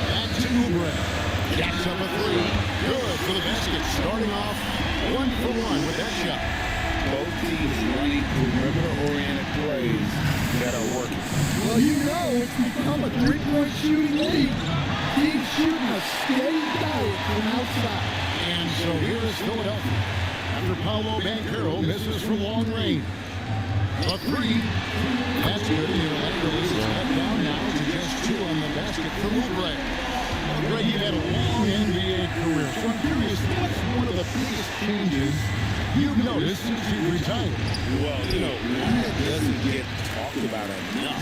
Back to Oubre. Jacks up a 3. Good for the basket. Starting off 1 for 1 with that shot. Both teams running perimeter-oriented plays that are working. Well, you know, it's become a three-point shooting league. Teams shooting a steady diet from outside. And so here is Philadelphia. After Paolo Banchero misses from long range. A 3. That's good. Orlando leads his head down now to just 2 on the basket from Oubre. Oubre, he had a long NBA career. So I'm curious, what's one of the biggest changes you've noticed since you retired? Well, one that doesn't get talked about enough.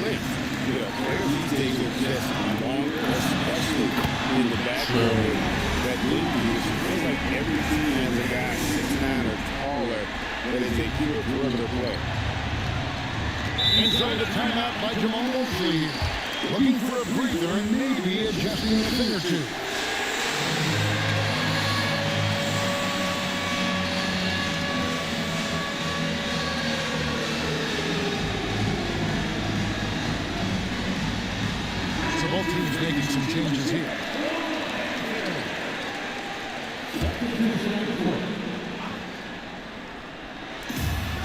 Length. Players these days are just longer, especially in the back area. That length position. It feels like every team has a guy 6'9" or taller that is a pure perimeter player. Inside the timeout by Jamal Mosley. Looking for a breather and maybe adjusting a thing or two. So both teams making some changes here.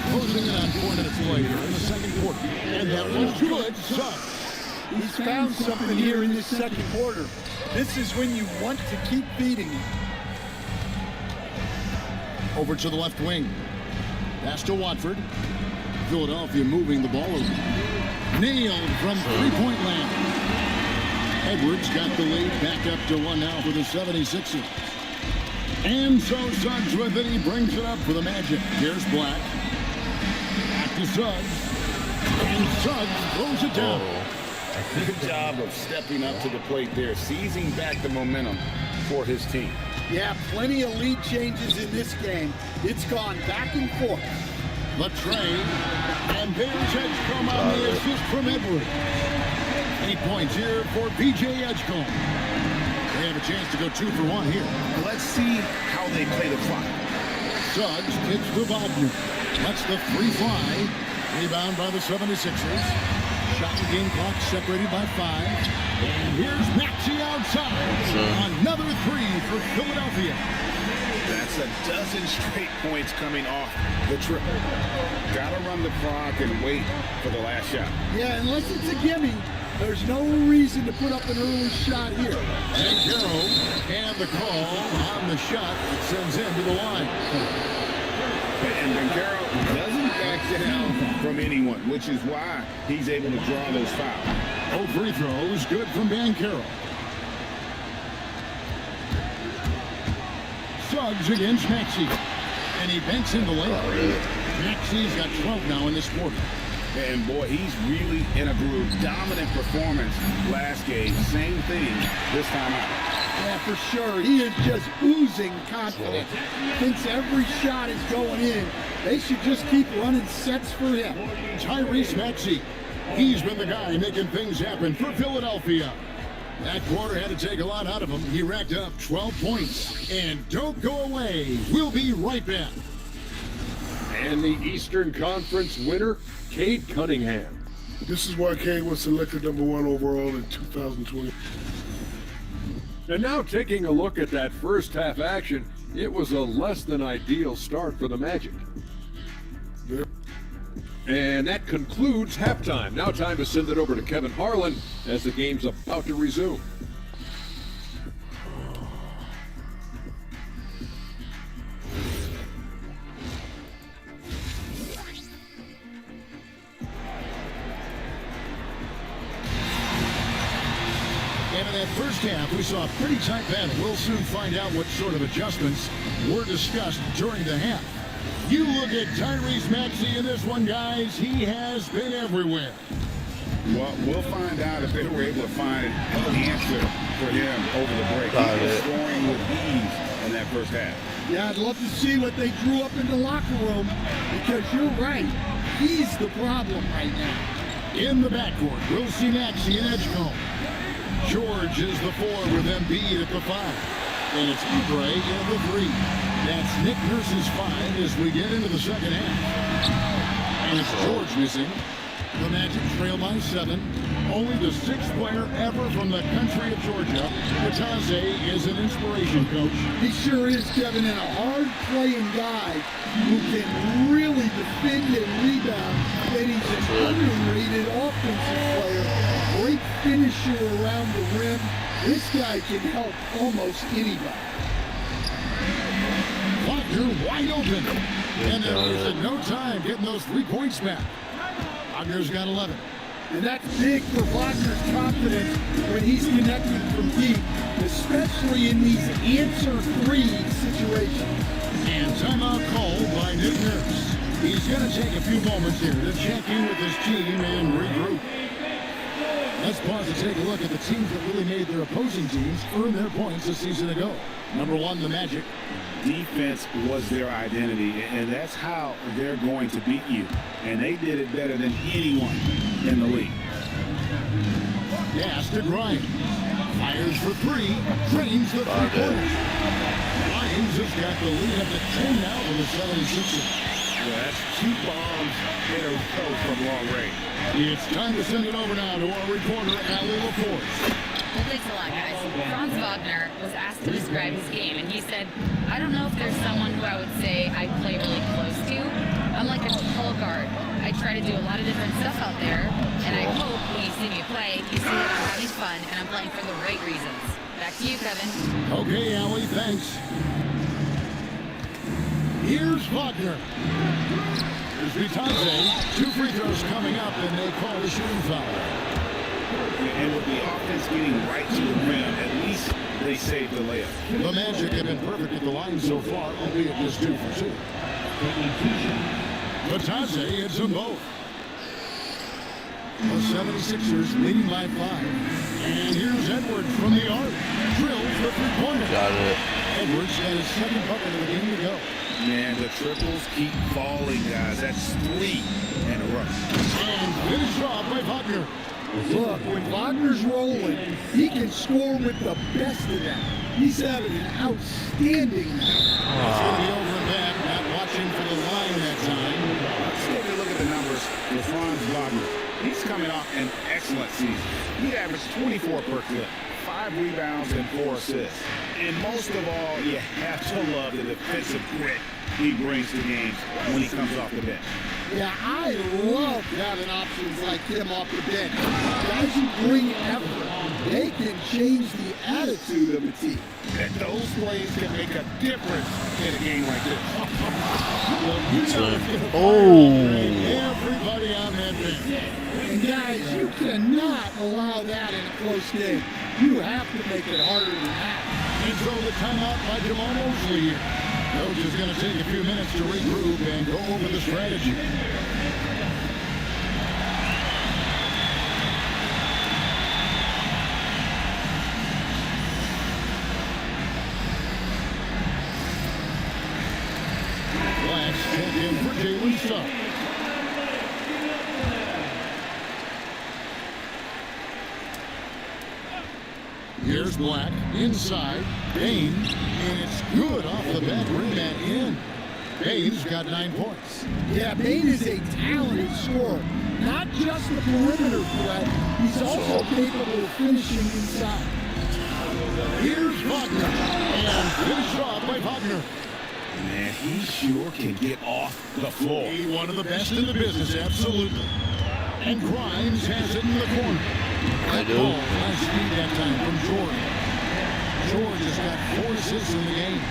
Closing in on 4 minutes later in the second quarter. And that was good stuff. He's found something here in this second quarter. This is when you want to keep feeding him. Over to the left wing. Pass to Watford. Philadelphia moving the ball over. Nailed from three-point land. Edwards got the lead back up to 1 now for the 76ers. And so Suggs with it. He brings it up for the Magic. Here's Black. Back to Suggs. And Suggs throws it down. Good job of stepping up to the plate there, seizing back the momentum for his team. Yeah, plenty of lead changes in this game. It's gone back and forth. Latrey. And there's Edgecombe on the assist from Edwards. 8 points here for PJ Edgecombe. They have a chance to go 2 for 1 here. Let's see how they play the clock. Suggs kicks to Wagner. Lets the 3 fly. Rebound by the 76ers. Shot and game clock separated by 5. And here's Maxey outside. Another 3 for Philadelphia. That's a dozen straight points coming off the triple. Gotta run the clock and wait for the last shot. Yeah, unless it's a gimme, there's no reason to put up an early shot here. And Carroll and the call on the shot that sends him to the line. And Banchero doesn't back down from anyone, which is why he's able to draw those fouls. Free throws, good from Banchero. Suggs against Maxey. And he banks in the lane. Maxey's got 12 now in this quarter. And boy, he's really in a groove. Dominant performance last game. Same thing this time out. Yeah, for sure. He is just oozing confidence. Thinks every shot is going in. They should just keep running sets for him. Tyrese Maxey. He's been the guy making things happen for Philadelphia. That quarter had to take a lot out of him. He racked up 12 points. And don't go away. We'll be right back. And the Eastern Conference winner, Cade Cunningham. This is why Cade was selected #1 overall in 2020. And now taking a look at that first half action, it was a less than ideal start for the Magic. And that concludes halftime. Now time to send it over to Kevin Harlan as the game's about to resume. And in that first half, we saw a pretty tight battle. We'll soon find out what sort of adjustments were discussed during the half. You look at Tyrese Maxey in this one, guys. He has been everywhere. Well, we'll find out if they were able to find an answer for him over the break. He was scoring with ease in that first half. Yeah, I'd love to see what they drew up in the locker room because you're right. He's the problem right now. In the backcourt, we'll see Maxey and Edgecombe. George is the 4 with Embiid at the 5. And it's Oubre in the 3. That's Nick Nurse's 5 as we get into the second half. And it's George missing. The Magic trail by 7. Only the 6th player ever from the country of Georgia. Batase is an inspiration coach. He sure is, Kevin, and a hard-playing guy who can really defend and rebound. And he's an underrated offensive player. Great finisher around the rim. This guy can help almost anybody. Wagner wide open. And there is at no time getting those 3 points back. Wagner's got 11. And that's big for Wagner's confidence when he's connected from deep, especially in these answer 3 situations. And timeout called by Nick Nurse. He's going to take a few moments here to check in with his team and regroup. Let's pause to take a look at the teams that really made their opposing teams earn their points a season ago. Number 1, the Magic. Defense was their identity, and that's how they're going to beat you. And they did it better than anyone in the league. Pass to Grimes. Fires for 3. Drains the 3-pointers. Grimes has got the lead up to 10 now for the 76ers. Yeah, that's 2 bombs in a row from long range. It's time to send it over now to our reporter, Allie LaForce. Well, thanks a lot, guys. Franz Wagner was asked to describe his game, and he said, I don't know if there's someone who I would say I play really close to. I'm like a tall guard. I try to do a lot of different stuff out there, and I hope when you see me play, you see that I'm having fun and I'm playing for the right reasons. Back to you, Kevin. Okay, Allie, thanks. Here's Wagner. Here's Vitante. 2 free throws coming up, and they call the shooting foul. And with the offense getting right to the rim, at least they saved the layup. The Magic have been perfect at the line so far, albeit just 2 for 2. Batase hits them both. The 76ers leading by 5. And here's Edwards from the arc. Drills the 3-pointer. Got it. Edwards got his 2nd bucket of the game to go. Man, the triples keep falling, guys. That's 3 in a row. And finished off by Wagner. Look, when Wagner's rolling, he can score with the best of them. He's having an outstanding night. It's going to be over and back, not watching for the line that time. Let's take a look at the numbers for Franz Wagner. He's coming off an excellent season. He averaged 24 per clip, 5 rebounds and 4 assists. And most of all, you have to love the defensive grit he brings to games when he comes off the bench. Yeah, I love having options like him off the bench. Guys who bring effort, they can change the attitude of a team. And those plays can make a difference in a game like this. Everybody on that bench. And guys, you cannot allow that in a close game. You have to make it harder than that. And so the timeout by Jamal Mosley here. Coach is going to take a few minutes to regroup and go over the strategy. check in for Jalen Suggs. Here's Black inside. Bain, and it's good off the back rim and in. Bain's got 9 points. Yeah, Bain is a talented scorer. Not just a perimeter threat, he's also capable of finishing inside. Here's Wagner, and finished off by Wagner. Man, he sure can get off the floor. He's one of the best in the business, absolutely. And Grimes has it in the corner. That ball has speed that time from George. George has got 4 assists in the game.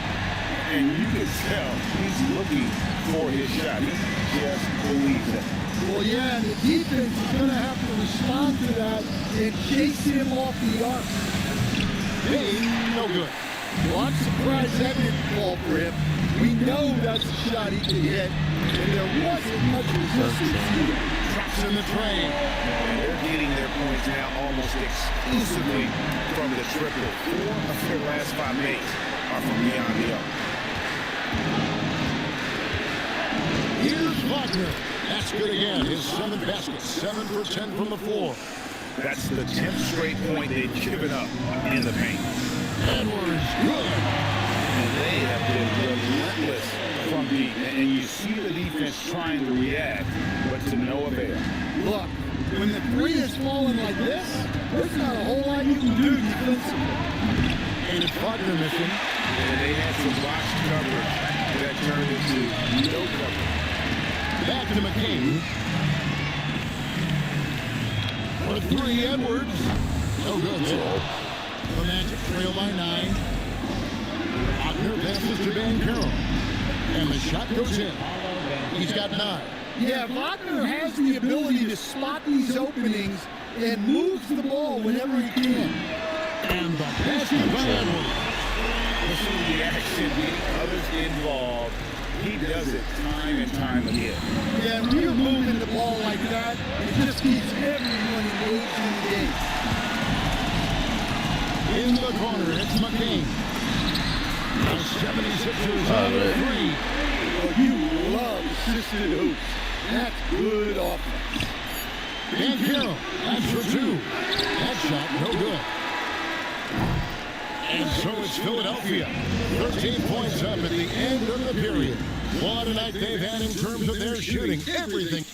And you can tell he's looking for his shot. He just believes it. Well, yeah, and the defense is going to have to respond to that and chase him off the arc. Bain, no good. Well, I'm surprised that didn't fall for him. We know that's a shot he could hit, and there wasn't much resistance here. Traps in the train. And they're getting their points now almost exclusively from the triple. 4 of their last 5 makes are from beyond the arc. Here's Wagner. That's good again. His 7th basket. 7 for 10 from the floor. That's the 10th straight point they've given up in the paint. Edwards, good. And they have been relentless from deep. And you see the defense trying to react, but to no avail. Look, when the 3 is falling like this, there's not a whole lot you can do defensively. And it's Wagner missing. And they had some box coverage that turned into no coverage. Back to McCain. For 3, Edwards. No good. The Magic trail by 9. Wagner passes to Van Carroll. And the shot goes in. He's got 9. Yeah, Wagner has the ability to spot these openings and moves the ball whenever he can. And the basket by Edwards. Listen to the action, getting others involved. He does it time and time again. Yeah, when you're moving the ball like that, it just keeps everyone engaged in the game. In the corner, it's McCain. The 76ers on 3. Oh, you love assisted hoops. That's good offense. Van Carroll, that's for 2. That shot, no good. And so it's Philadelphia. 13 points up at the end of the period. What a night they've had in terms of their shooting. Everything.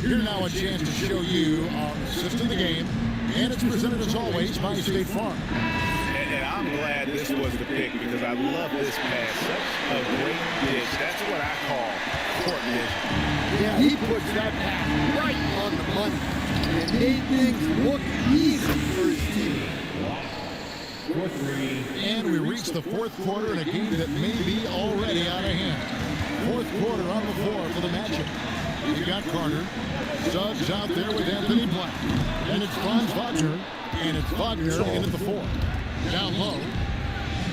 Here's now a chance to show you our assist of the game. And it's presented as always by State Farm. And I'm glad this was the pick because I love this pass. Such a great dish. That's what I call court vision. Yeah, he puts that pass right on the money and made things look easy for his team. And we reach the 4th quarter in a game that may be already out of hand. 4th quarter on the floor for the Magic. You got Carter. Suggs out there with Anthony Black. And it's Franz Wagner. And it's Wagner in at the 4. Down low.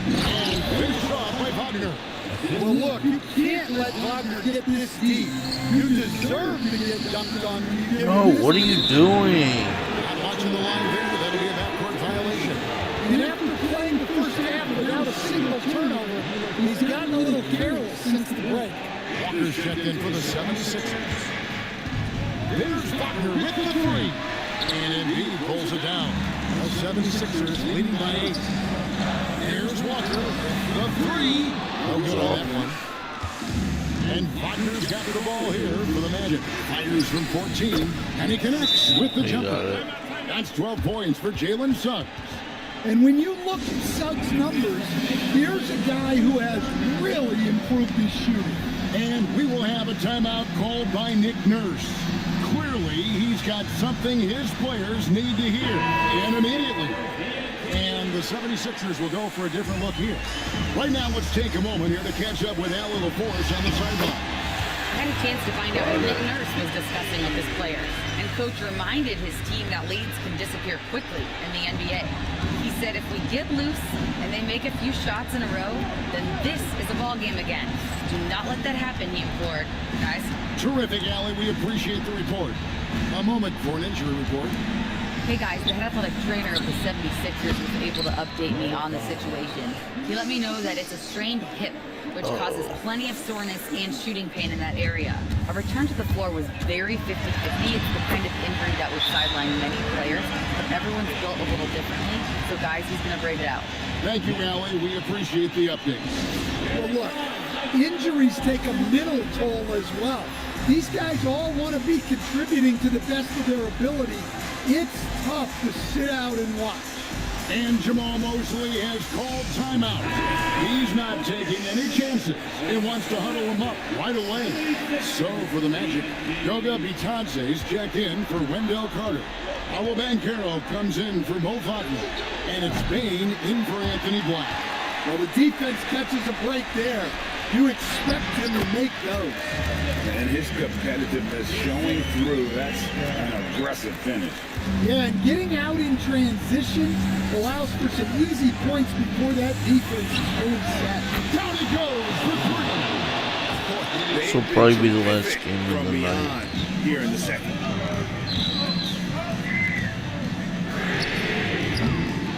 And finished off by Wagner. Well, look, you can't let Wagner get this deep. You deserve to get dunked on when you get Oh, what are you doing? Not watching the line there. That'll be a backcourt violation. And after playing the first half without a single turnover, he's gotten a little careless since the break. Walker's checked in for the 76ers. There's Wagner with the 3. And Embiid pulls it down. The 76ers leading by 8. Here's Walker. The 3. No good on that one. And Wagner's got the ball here for the Magic. Fires from 14. And he connects with the jumper. That's 12 points for Jalen Suggs. And when you look at Suggs' numbers, here's a guy who has really improved his shooting. And we will have a timeout called by Nick Nurse. Clearly, he's got something his players need to hear, and immediately. And the 76ers will go for a different look here. Right now, let's take a moment here to catch up with Alan LaForce on the sideline. I had a chance to find out what Nick Nurse was discussing with his players. And Coach reminded his team that leads can disappear quickly in the NBA. He said if we get loose and they make a few shots in a row, then this is a ball game again. Do not let that happen, he implored. Guys? Terrific, Allie. We appreciate the report. A moment for an injury report. Hey guys, the head athletic trainer of the 76ers was able to update me on the situation. He let me know that it's a strained hip, which causes plenty of soreness and shooting pain in that area. A return to the floor was very 50-50. It's the kind of injury that would sideline many players, but everyone's built a little differently. So guys, he's gonna brave it out. Thank you, Allie. We appreciate the update. Well, look, injuries take a mental toll as well. These guys all want to be contributing to the best of their ability. It's tough to sit out and watch. And Jamal Mosley has called timeout. He's not taking any chances and wants to huddle him up right away. So for the Magic, Goga Bitadze's checked in for Wendell Carter. Paolo Banchero comes in for Mo Wagner. And it's Bane in for Anthony Black. Well, the defense catches a break there. You expect him to make those. And his competitiveness showing through. That's an aggressive finish. Yeah, and getting out in transition allows for some easy points before that defense is fully set. Down he goes for 3. This will probably be the last game of the night. Here in the second.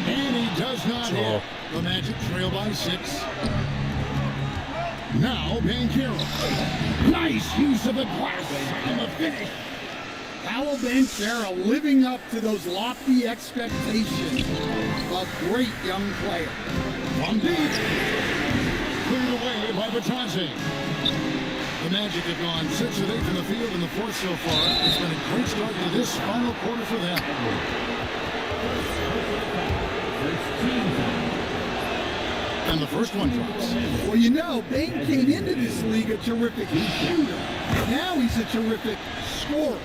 And he does not hit. The Magic trail by 6. Now Banchero. Nice use of the glass and the finish. Paolo Banchero living up to those lofty expectations. A great young player. From deep. Cleared away by Bitadze. The Magic have gone 6 of 8 from the field in the fourth so far. It's been a great start to this final quarter for them. And the first one drops. Well, you know, Bane came into this league a terrific shooter. Now he's a terrific scorer.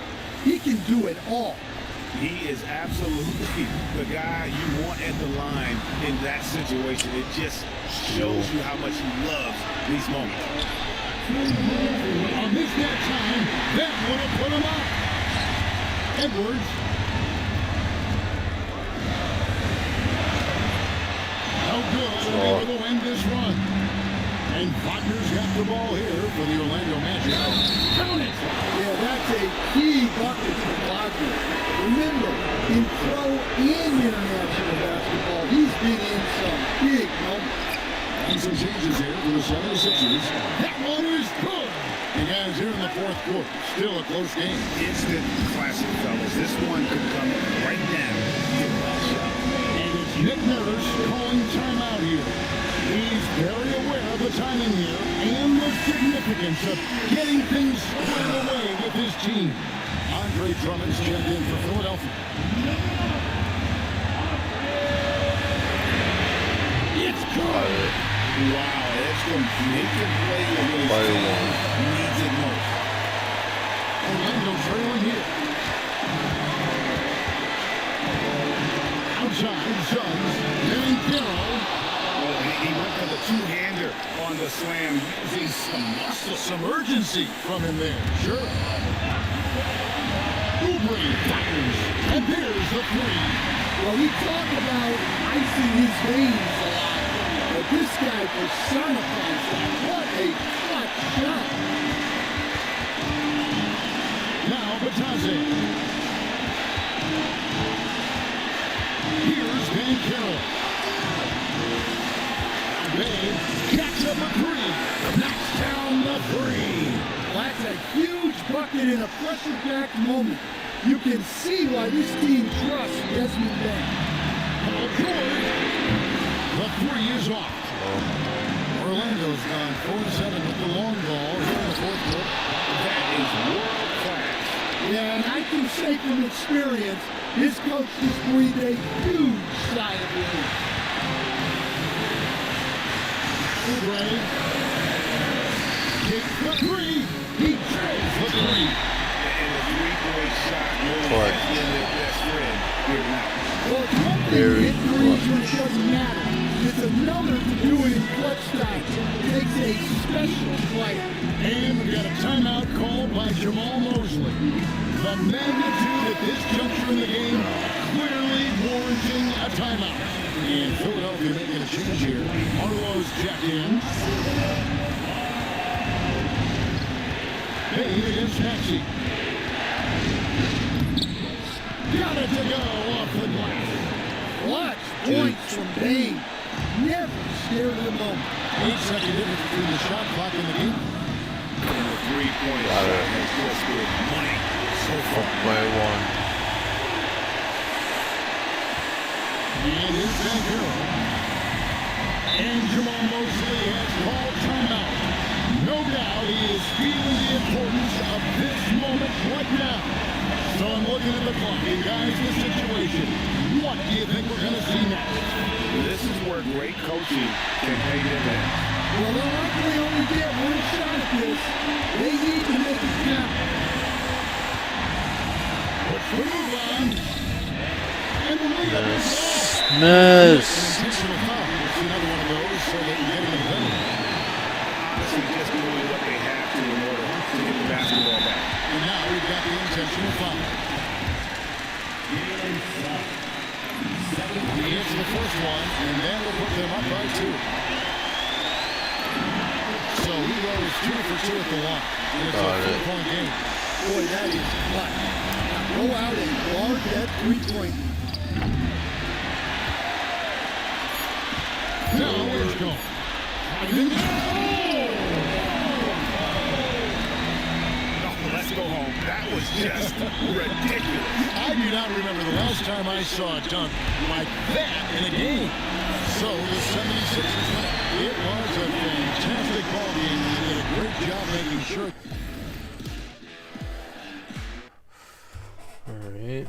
He can do it all. He is absolutely the guy you want at the line in that situation. It just shows you how much he loves these moments. On this that time, that would have put him up. Edwards. How good to be able to win this run. And Wagner's got the ball here for the Orlando Magic. Count it! Yeah, that's a key bucket for Wagner. Remember, in pro and international basketball, he's been in some big moments. And some changes here for the 76ers. That one is good. And guys, here in the fourth quarter, still a close game. Instant classic, fellas. This one could come right down. And it's Nick Nurse calling timeout here. He's very aware of the timing here and the significance of getting things squared away with his team. Andre Drummond's checked in for Philadelphia. It's good. Wow, that's complete play with needs it most. Orlando trailing here. Outside, Suggs, Banchero. He went for the two-hander on the slam, using some muscle. Some urgency from him there, sure. Oubre fires, and there's the 3. Well, we talk about icing his veins a lot, but this guy personifies that. What a clutch shot. Now Bitadze. Here's Banchero. Bane gets up a 3. Knocks down the 3. That's a huge bucket in a pressure-packed moment. You can see why this team trusts Desmond Bane. Paul George. The 3 is off. Orlando's gone 4-7 with the long ball here in the fourth quarter. That is world class. Yeah, and I can say from experience, his coach just breathed a huge sigh of relief. Oubre takes the 3. He drills the 3. And the three-point shot has been their best friend here now. Well, it's one thing to hit threes when it doesn't matter. It's another to do it in clutch time. It takes a special player. And we got a timeout called by Jamal Mosley. The magnitude at this juncture in the game clearly warranting a timeout. And Philadelphia making a change here. Arlo's checked in. Bane against Maxey. Got it to go off the glass. Clutch points from Bane. Never scared him off. 8-second difference between the shot clock and the game. And the three-point shot has just been money so far. By one. And here's Banchero. And Jamal Mosley has called timeout. No doubt he is feeling the importance of this moment right now. So I'm looking at the clock. And guys, the situation. What do you think we're going to see next? This is where great coaching can pay dividends. Well, they'll likely only get one shot at this. They need to make it count. Move on. And the lead up is off. Miss. Intentional foul. We'll see another one of those so they can get in the penalty. Honestly, just doing what they have to in order to get the basketball back. And now we've got the intentional foul. He hits the first one, and then we'll put them up by 2. So he goes 2 for 2 at the line. And it's a 3-point game. Boy, that is clutch. Go out and guard that three-point. Now where's going? Let's go home. That was just ridiculous. I do not remember the last time I saw a dunk like that in a game. So the 76ers win it. It was a fantastic ball game. They did a great job making sure. All right.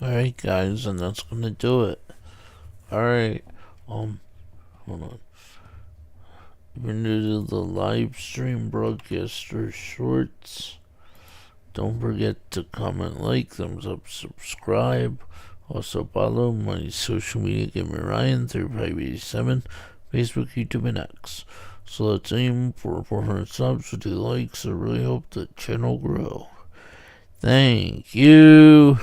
Alright guys, and that's gonna do it. Alright, hold on. If you're new to the live stream broadcaster shorts, don't forget to comment, like, thumbs up, subscribe. Also follow my social media, GameRyan3587, Facebook, YouTube, and X. So let's aim for 400 subs with 2 likes. I really hope the channel grow. Thank you.